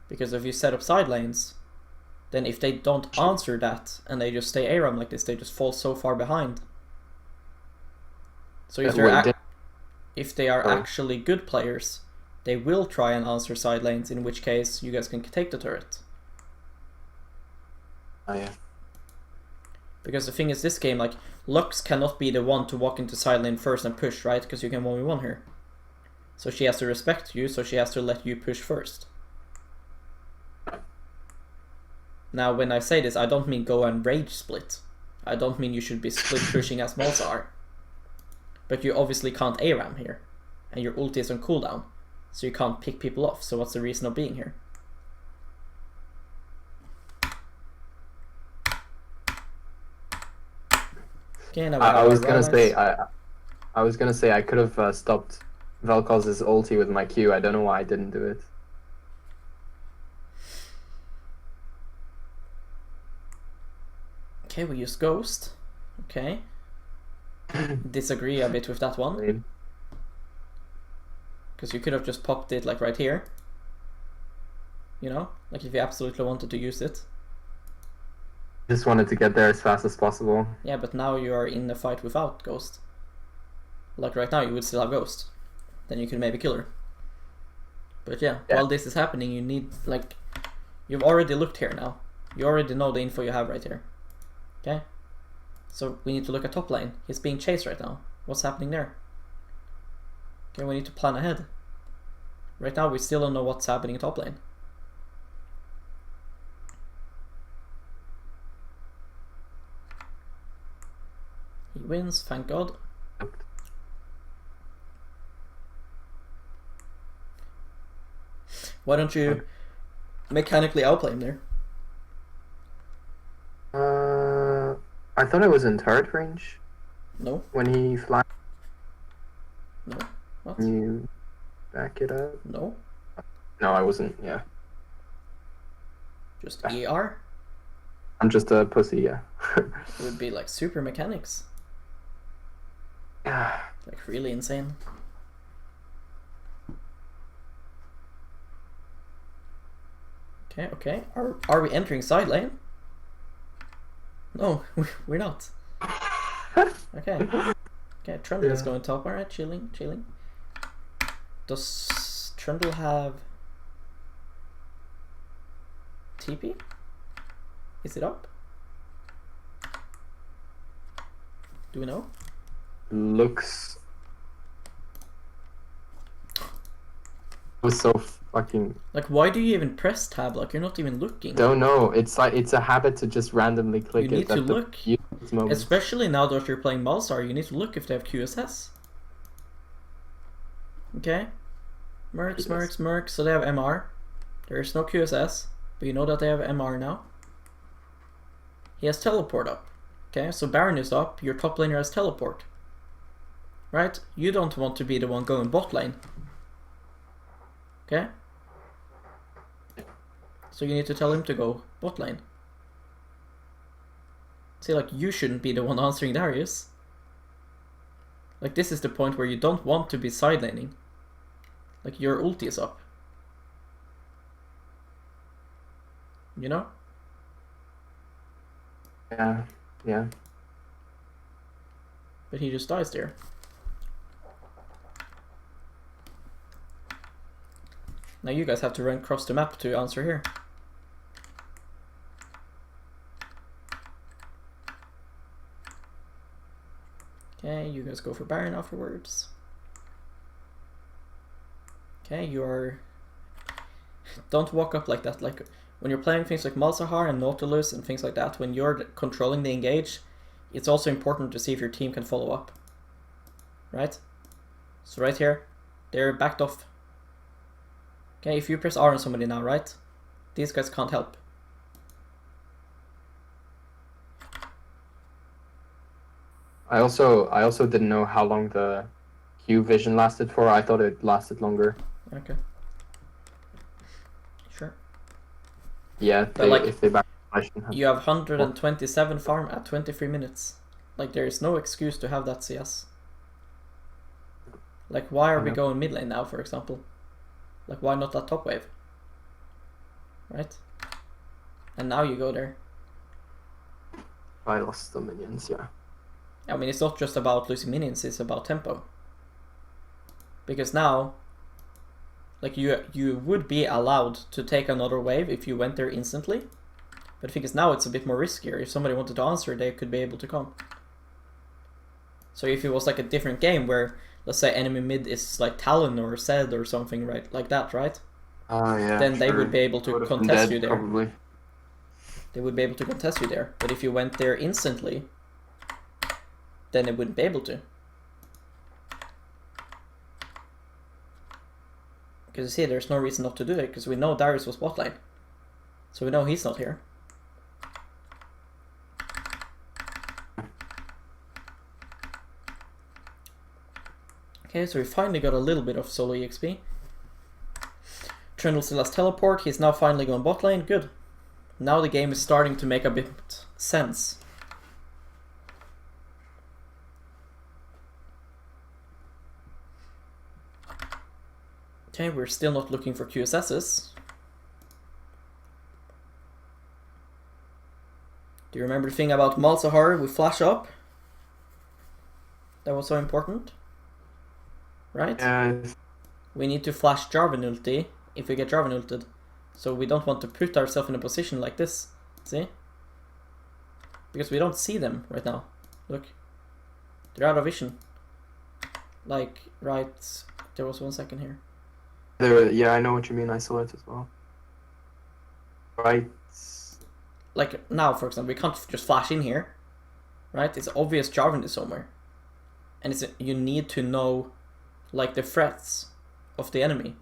Because if you set up side lanes, then if they don't answer that and they just stay ARAM like this, they just fall so far behind. So if they are actually good players, they will try and answer side lanes, in which case you guys can take the turret. Oh yeah. Because the thing is, this game, like, Lux cannot be the one to walk into side lane first and push, right? Because you can 1v1 here. So she has to respect you, so she has to let you push first. Now, when I say this, I don't mean go and rage split. I don't mean you should be split pushing as Malzahar. But you obviously can't ARAM here. And your ulti is on cooldown. So you can't pick people off. So what's the reason of being here? Okay, now I was gonna say I could have stopped Vel'Koz's ulti with my Q. I don't know why I didn't do it. Okay, we use Ghost. Okay. Disagree a bit with that one. Because you could have just popped it like right here. You know? Like if you absolutely wanted to use it. Just wanted to get there as fast as possible. Yeah, but now you are in the fight without Ghost. Like right now you would still have Ghost. Then you could maybe kill her. But yeah, while this is happening, you need, like... You've already looked here now. You already know the info you have right here. Okay? So we need to look at top lane. He's being chased right now. What's happening there? Okay, we need to plan ahead. Right now we still don't know what's happening in top lane. He wins, thank God. Why don't you mechanically outplay him there? I thought I was in turret range. No. When he flies. No. What? Can you back it up? No. No, I wasn't, yeah. Just ER? I'm just a pussy, yeah. It would be like super mechanics. Yeah. Like really insane. Okay, okay. Are we entering side lane? No, we're not. Okay. Okay, Trundle is going top. Alright, chilling, chilling. Does Trundle have TP? Is it up? Do we know? Looks... It was so fucking... Like, why do you even press tab? Like, you're not even looking. Don't know. It's like, it's a habit to just randomly click it. You need to look. Moment. Especially now that you're playing Malzahar, you need to look if they have QSS. Okay? Mercs. So they have MR. There is no QSS, but you know that they have MR now. He has teleport up. Okay, so Baron is up, your top laner has teleport. Right? You don't want to be the one going bot lane. Okay? So you need to tell him to go bot lane. See, like, you shouldn't be the one answering Darius. Like, this is the point where you don't want to be side laning. Like, your ulti is up. You know? Yeah. But he just dies there. Now you guys have to run across the map to answer here. Okay, you guys go for Baron afterwards. Okay, you're... Don't walk up like that. Like, when you're playing things like Malzahar and Nautilus and things like that, when you're controlling the engage, it's also important to see if your team can follow up. Right? So right here, they're backed off. Okay, if you press R on somebody now, right? These guys can't help. I also didn't know how long the Q vision lasted for. I thought it lasted longer. Okay. Sure. Yeah, if they back you have 127 farm at 23 minutes. Like, there is no excuse to have that CS. Like, why are we going mid lane now, for example? Like, why not that top wave? Right? And now you go there. I lost the minions, yeah. I mean, it's not just about losing minions, it's about tempo. Because now, like, you would be allowed to take another wave if you went there instantly. But the thing is, now it's a bit more riskier. If somebody wanted to answer, they could be able to come. So if it was like a different game where, let's say, enemy mid is like Talon or Zed or something, right? Like that, right? Yeah, then they would be able to contest you there. Probably. They would be able to contest you there. But if you went there instantly, then they wouldn't be able to. Because you see, there's no reason not to do it, because we know Darius was bot lane. So we know he's not here. Okay, so we finally got a little bit of solo EXP. Trundle still has teleport, he's now finally going bot lane, good. Now the game is starting to make a bit sense. Okay, we're still not looking for QSSs. Do you remember the thing about Malzahar with flash up? That was so important. Right? Yeah. We need to flash Jarvan ulti if we get Jarvan ulted. So we don't want to put ourselves in a position like this. See? Because we don't see them right now. Look. They're out of vision. Like, right... There was 1 second here. Yeah, I know what you mean. I saw it as well. Right. Like, now, for example, we can't just flash in here. Right? It's obvious Jarvan is somewhere. And you need to know, like, the threats of the enemy.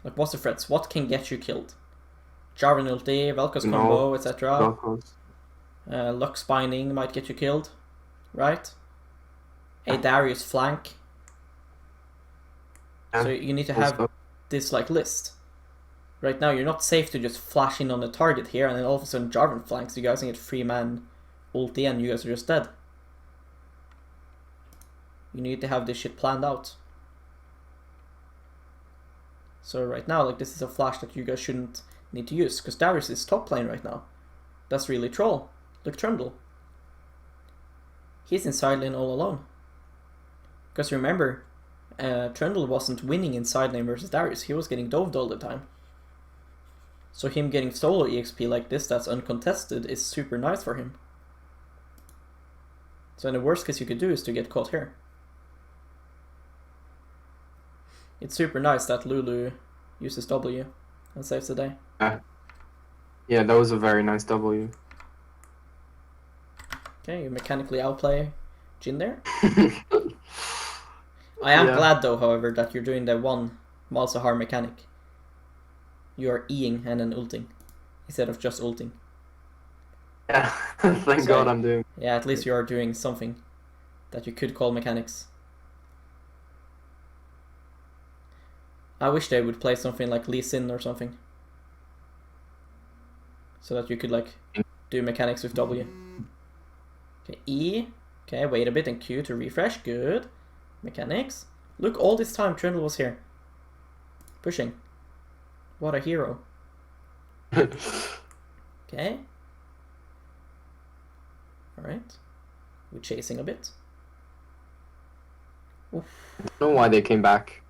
Like, what's the threats? What can get you killed? Jarvan ulti, Vel'Koz combo, etc. Lux binding might get you killed. Right? A Darius flank. So you need to have this, like, list. Right now, you're not safe to just flash in on the target here, and then all of a sudden Jarvan flanks you guys and get 3-man ulti and you guys are just dead. You need to have this shit planned out. So right now, like, this is a flash that you guys shouldn't need to use, because Darius is top lane right now. That's really troll. Look, Trundle. He's in side lane all alone. Because remember, Trundle wasn't winning in side lane versus Darius, he was getting doved all the time. So him getting solo EXP like this that's uncontested is super nice for him. So in the worst case you could do is to get caught here. It's super nice that Lulu uses W and saves the day. Yeah, that was a very nice W. Okay, you mechanically outplay Jhin there. I am glad though, however, that you're doing the one Malzahar mechanic. You are Eing and then ulting, instead of just ulting. Yeah, thank God I'm doing. Yeah, at least you are doing something that you could call mechanics. I wish they would play something like Lee Sin or something. So that you could, like, do mechanics with W. Okay, E. Okay, wait a bit and Q to refresh. Good. Mechanics. Look, all this time Trundle was here. Pushing. What a hero. Okay. Alright. We're chasing a bit. Oof. I don't know why they came back.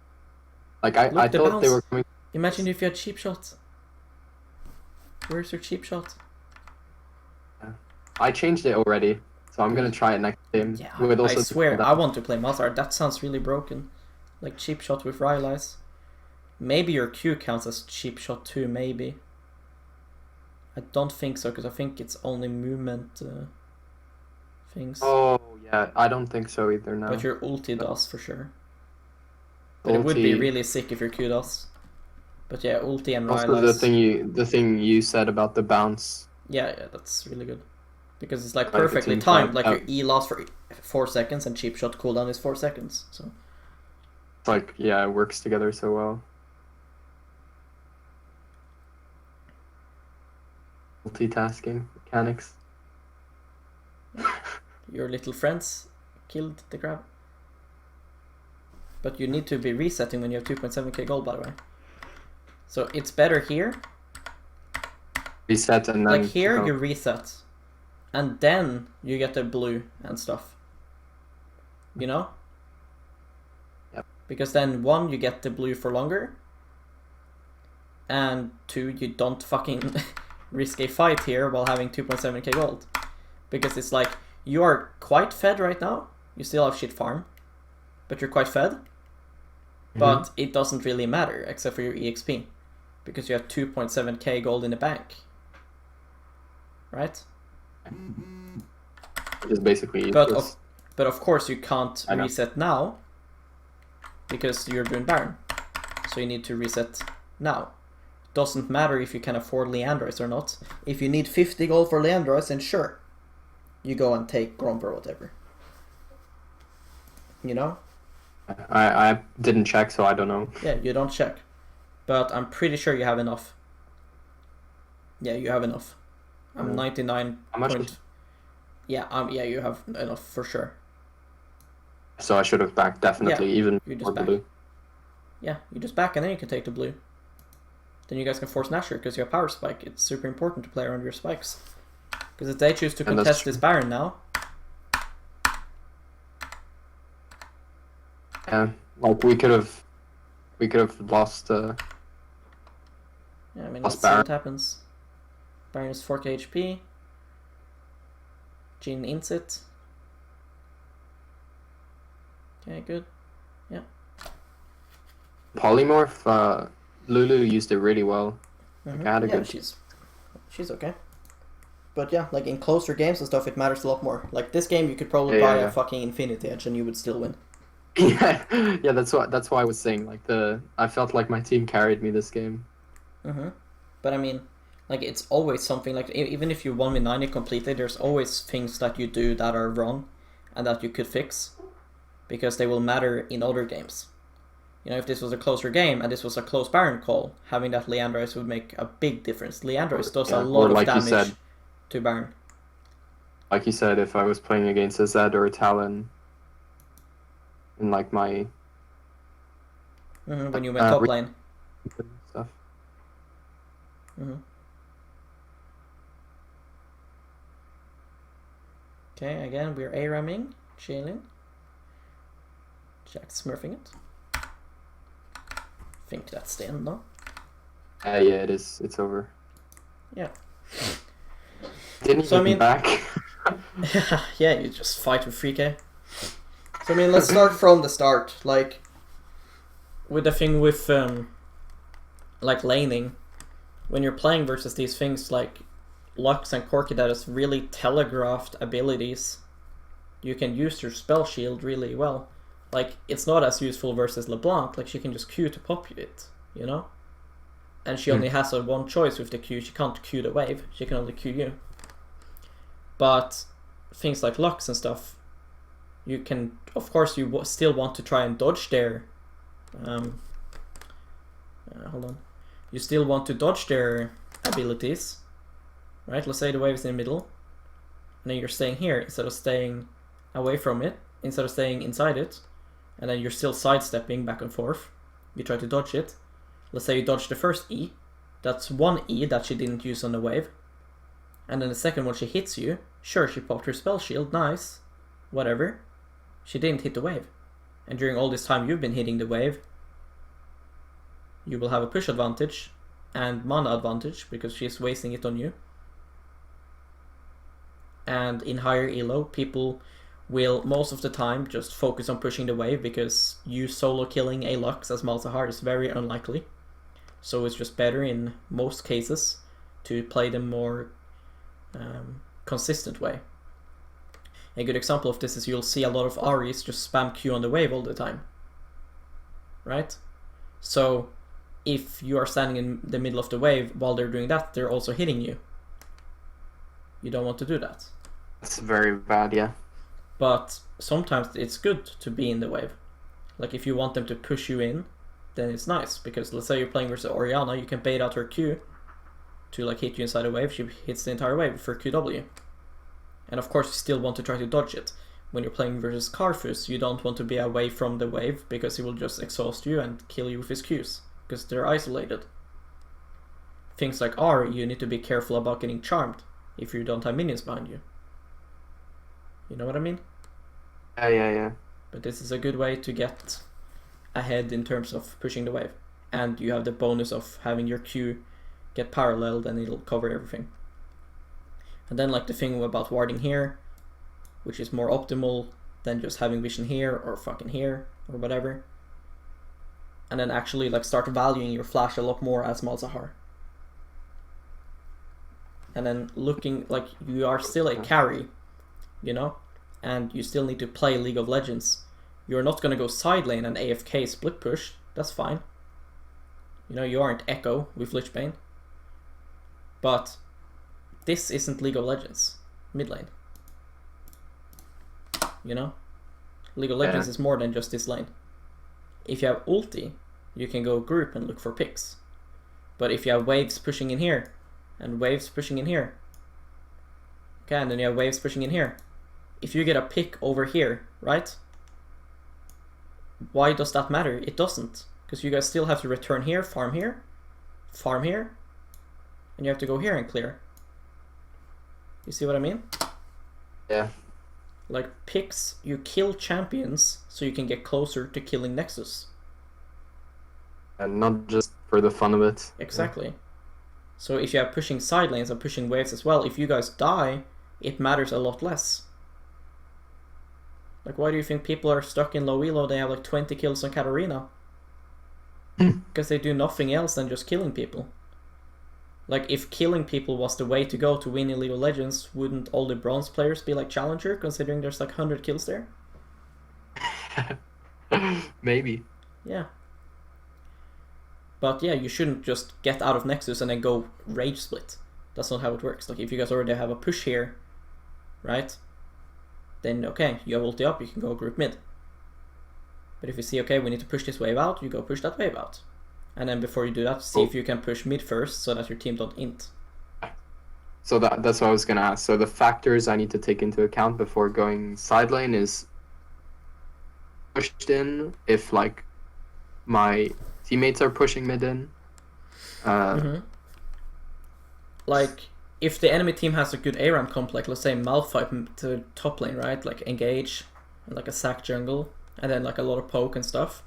Like, I the thought they bounce. were coming. Imagine if you had cheap shots. Where's your cheap shot? I changed it already, so I'm gonna try it next game. Yeah, With also I swear, I want to play Malzahar. That sounds really broken. Like cheap shot with Rylai's. Maybe your Q counts as cheap shot too, maybe. I don't think so, because I think it's only movement things. Oh, yeah, I don't think so either now. But your ulti does, for sure. But it would be really sick if your Q does. But yeah, ulti and also Rylai's. the thing you said about the bounce. Yeah, that's really good. Because it's like perfectly timed. Like your E lasts for 4 seconds and cheap shot cooldown is 4 seconds. So it's like, yeah, it works together so well. Multitasking mechanics. Your little friends killed the crab. But you need to be resetting when you have 2.7k gold, by the way. So it's better here. Reset and then... Like here you reset. And then you get the blue and stuff. You know? Yep. Because then 1, you get the blue for longer. And 2, you don't fucking risk a fight here while having 2.7k gold. Because it's like, you are quite fed right now. You still have shit farm. But you're quite fed. But it doesn't really matter, except for your EXP. Because you have 2.7k gold in the bank. Right? It's basically but of course you can't reset now. Because you're doing Baron. So you need to reset now. Doesn't matter if you can afford Leandrois or not. If you need 50 gold for Leandrois, then sure. You go and take Gromp or whatever. You know? I didn't check, so I don't know. Yeah, you don't check. But I'm pretty sure you have enough. Yeah, you have enough. I'm 99. How much? Yeah, yeah, you have enough for sure. So I should have backed, definitely, even you just back. Blue. Yeah, you just back and then you can take the blue. Then you guys can force Nasher because you have power spike. It's super important to play around your spikes. Because if they choose to contest this Baron now... Yeah, like we could have lost. Yeah, I mean, let's see what happens. Baron is 4k HP. Jhin ints it. Okay, good. Yeah. Polymorph, Lulu used it really well. Like, I had a good... she's okay. But yeah, like in closer games and stuff, it matters a lot more. Like this game, you could probably buy a fucking Infinity Edge and you would still win. Yeah, that's why I was saying, like, I felt like my team carried me this game. But I mean, like, it's always something, like, even if you 1v9 it completely, there's always things that you do that are wrong and that you could fix. Because they will matter in other games. You know, if this was a closer game and this was a close Baron call, having that Leandrois would make a big difference. Leandrois does a lot of damage to Baron. Like you said, if I was playing against a Zed or a Talon in like my... when you went top lane. Stuff. Okay, again, we're A-ramming, chilling. Jack smurfing it. Think that's the end now. Yeah, it is. It's over. Yeah. Didn't even be back. Yeah, you just fight with 3k. So I mean, let's start from the start. Like, with the thing with like laning, when you're playing versus these things like Lux and Corki that has really telegraphed abilities, you can use your spell shield really well. Like, it's not as useful versus LeBlanc. Like, she can just Q to pop it, you know? And she only has a one choice with the Q. She can't Q the wave. She can only Q you. But things like Lux and stuff, you can... Of course, you still want to try and dodge their... hold on. You still want to dodge their abilities. Right? Let's say the wave is in the middle. and then you're staying here instead of staying away from it, instead of staying inside it, and then you're still sidestepping back and forth. You try to dodge it. Let's say you dodge the first E. That's one E that she didn't use on the wave. And then the second one she hits you. Sure, she popped her spell shield, nice. Whatever. She didn't hit the wave. And during all this time you've been hitting the wave, you will have a push advantage and mana advantage because she's wasting it on you. And in higher elo, people will most of the time just focus on pushing the wave because you solo killing a Lux as Malzahar is very unlikely. So it's just better in most cases to play the more consistent way. A good example of this is you'll see a lot of Aries just spam Q on the wave all the time. Right? So if you are standing in the middle of the wave while they're doing that, they're also hitting you. You don't want to do that. That's very bad, yeah. But sometimes it's good to be in the wave. Like if you want them to push you in, then it's nice. Because let's say you're playing versus Orianna, you can bait out her Q to like hit you inside a wave. She hits the entire wave for QW. And of course you still want to try to dodge it. When you're playing versus Karfus, you don't want to be away from the wave because he will just exhaust you and kill you with his Qs. Because they're isolated. Things like R, you need to be careful about getting charmed if you don't have minions behind you. You know what I mean? Yeah. But this is a good way to get ahead in terms of pushing the wave. And you have the bonus of having your Q get paralleled and it'll cover everything. And then like the thing about warding here, which is more optimal than just having vision here or fucking here or whatever. And then actually like start valuing your flash a lot more as Malzahar. And then looking like you are still a carry, you know, and you still need to play League of Legends. You're not gonna go side lane and AFK split push, that's fine. You know, you aren't Echo with Lichbane. But this isn't League of Legends, mid lane. You know? League of Legends is more than just this lane. If you have ulti, you can go group and look for picks. But if you have waves pushing in here, and waves pushing in here, okay, and then you have waves pushing in here. If you get a pick over here, right? Why does that matter? It doesn't. Because you guys still have to return here, farm here, and you have to go here and clear. You see what I mean? Yeah. Like picks, you kill champions so you can get closer to killing Nexus. And not just for the fun of it. Exactly. Yeah. So if you have pushing side lanes and pushing waves as well, if you guys die, it matters a lot less. Like why do you think people are stuck in low elo? They have like 20 kills on Katarina. Because they do nothing else than just killing people. Like if killing people was the way to go to win in League of Legends, wouldn't all the bronze players be like Challenger, considering there's like 100 kills there? Maybe. Yeah. But yeah, you shouldn't just get out of Nexus and then go rage split. That's not how it works. Like if you guys already have a push here, right? Then okay, you have ulti up, you can go group mid. But if you see, okay, we need to push this wave out, you go push that wave out. And then before you do that, see if you can push mid first so that your team don't int. So that's what I was gonna ask. So the factors I need to take into account before going side lane is pushed in if like my teammates are pushing mid in. Like if the enemy team has a good ARAM comp, like let's say Malphite to top lane, right? Like engage and like a sack jungle and then like a lot of poke and stuff.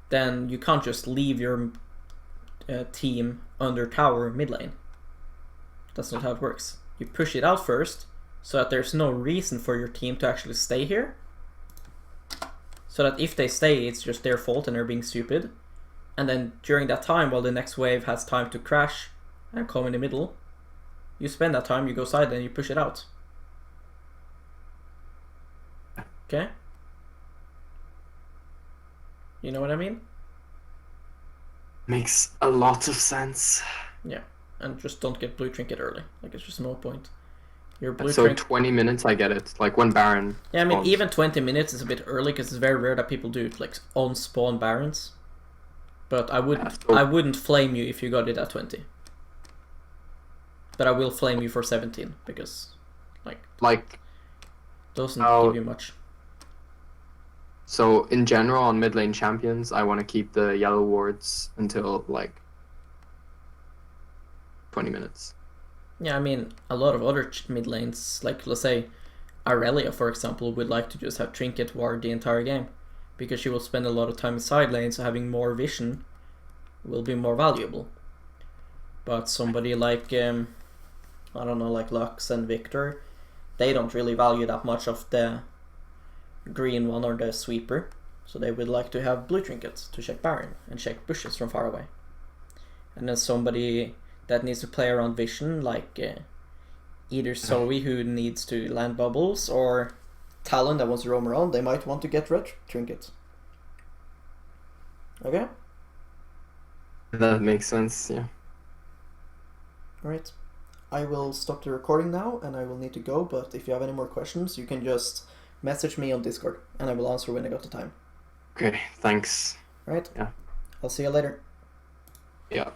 Then you can't just leave your team under tower mid lane. That's not how it works. You push it out first so that there's no reason for your team to actually stay here. So that if they stay, it's just their fault and they're being stupid. And then during that time, while the next wave has time to crash and come in the middle, you spend that time, you go side and you push it out. Okay? You know what I mean? Makes a lot of sense. Yeah, and just don't get blue trinket early. Like it's just no point. Your blue so 20 minutes, I get it. Like when Baron. Yeah, I mean spawns. even 20 minutes is a bit early because it's very rare that people do it like on spawn Barons. But I wouldn't flame you if you got it at 20. But I will flame you for 17 because Like doesn't how? give you much. So in general, on mid lane champions, I want to keep the yellow wards until like 20 minutes. Yeah, I mean, a lot of other mid lanes, like let's say Aurelia, for example, would like to just have Trinket ward the entire game, because she will spend a lot of time in side lane, so having more vision will be more valuable. But somebody like, I don't know, like Lux and Victor, they don't really value that much of the green one or the sweeper, so they would like to have blue trinkets to check Baron and check bushes from far away. And then somebody that needs to play around vision, like either Zoe, who needs to land bubbles, or Talon that wants to roam around, they might want to get red trinkets. Okay? That makes sense, yeah. Alright. I will stop the recording now, and I will need to go, but if you have any more questions, you can just message me on Discord, and I will answer when I got the time. Okay, thanks. Alright? Yeah. I'll see you later. Yeah.